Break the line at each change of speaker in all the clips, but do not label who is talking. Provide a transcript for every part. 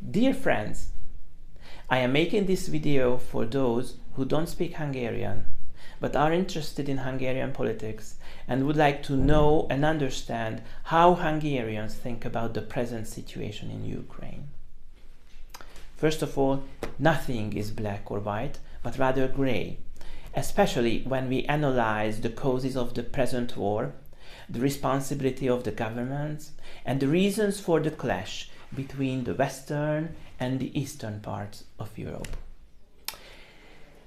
Dear friends, I am making this video for those who don't speak Hungarian but are interested in Hungarian politics and would like to know and understand how Hungarians think about the present situation in Ukraine. First of all, nothing is black or white, but rather grey, especially when we analyze the causes of the present war, the responsibility of the governments, and the reasons for the clash between the western and the eastern parts of Europe.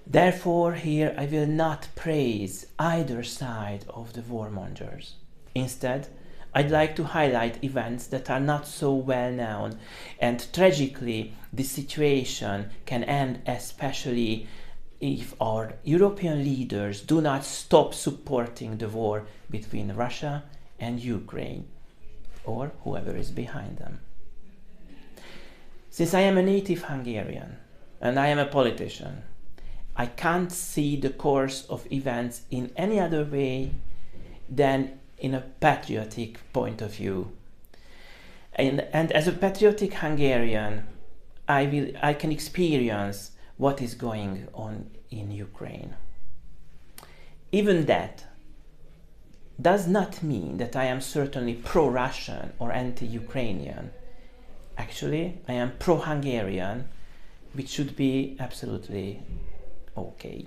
Therefore, here I will not praise either side of the warmongers. Instead, I'd like to highlight events that are not so well known, and tragically, this situation can end especially if our European leaders do not stop supporting the war between Russia and Ukraine, or whoever is behind them. Since I am a native Hungarian and I am a politician, I can't see the course of events in any other way than in a patriotic point of view. And as a patriotic Hungarian, I can experience what is going on in Ukraine. Even that does not mean that I am certainly pro-Russian or anti-Ukrainian. Actually, I am pro-Hungarian, which should be absolutely okay.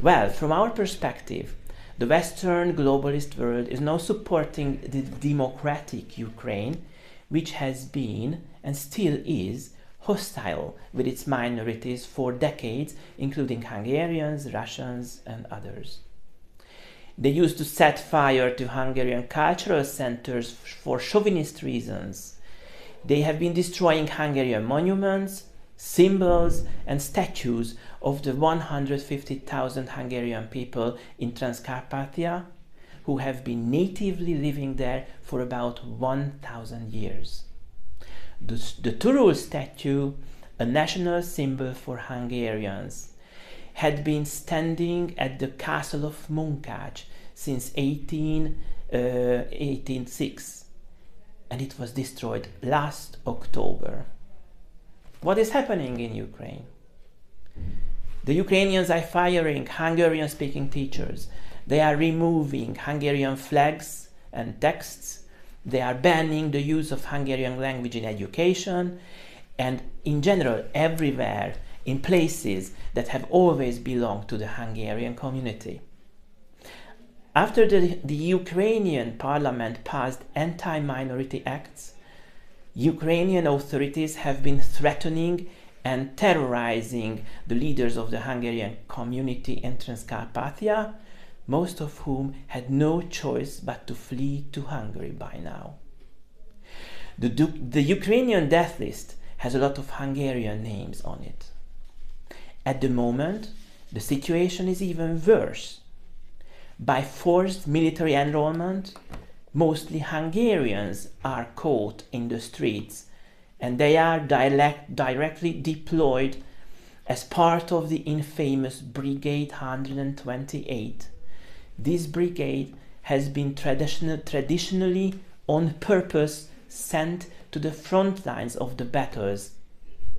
Well, from our perspective, the Western globalist world is now supporting the democratic Ukraine, which has been and still is hostile with its minorities for decades, including Hungarians, Russians, and others. They used to set fire to Hungarian cultural centers for chauvinist reasons. They have been destroying Hungarian monuments, symbols, and statues of the 150,000 Hungarian people in Transcarpathia who have been natively living there for about 1,000 years. The Turul statue, a national symbol for Hungarians, had been standing at the castle of Munkács since 1806, and it was destroyed last October. What is happening in Ukraine? The Ukrainians are firing Hungarian-speaking teachers. They are removing Hungarian flags and texts. They are banning the use of Hungarian language in education and in general everywhere in places that have always belonged to the Hungarian community. After the Ukrainian parliament passed anti-minority acts, Ukrainian authorities have been threatening and terrorizing the leaders of the Hungarian community in Transcarpathia, most of whom had no choice but to flee to Hungary by now. The Ukrainian death list has a lot of Hungarian names on it. At the moment, the situation is even worse. By forced military enrollment, mostly Hungarians are caught in the streets, and they are directly deployed as part of the infamous Brigade 128. This brigade has been traditionally on purpose sent to the front lines of the battles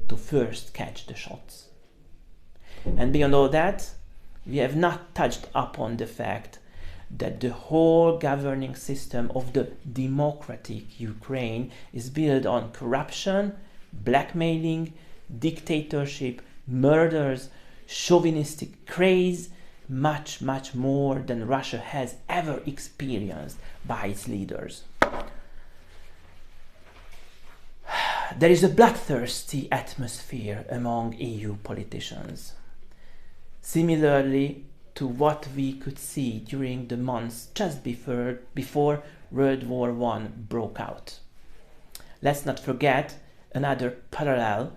to first catch the shots. And beyond all that, we have not touched upon the fact that the whole governing system of the democratic Ukraine is built on corruption, blackmailing, dictatorship, murders, chauvinistic craze, much more than Russia has ever experienced by its leaders. There is a bloodthirsty atmosphere among EU politicians, similarly to what we could see during the months just before World War I broke out. Let's not forget another parallel.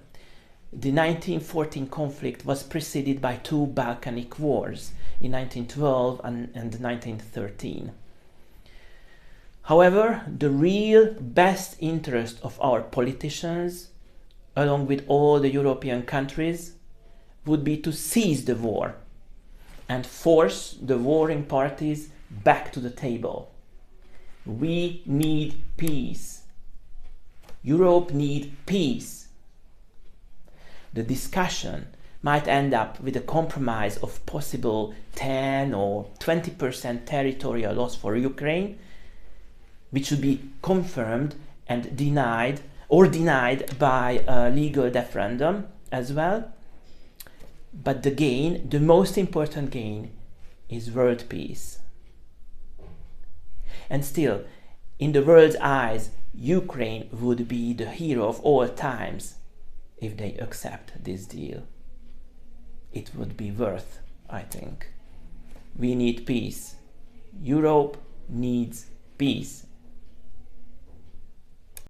The 1914 conflict was preceded by two Balkanic wars in 1912 and 1913. However, the real best interest of our politicians, along with all the European countries, would be to seize the war and force the warring parties back to the table. We need peace. Europe needs peace. The discussion might end up with a compromise of possible 10 or 20% territorial loss for Ukraine, which should be confirmed and denied by a legal referendum as well. But the gain, the most important gain, is world peace. And still, in the world's eyes, Ukraine would be the hero of all times if they accept this deal. It would be worth, I think. We need peace. Europe needs peace.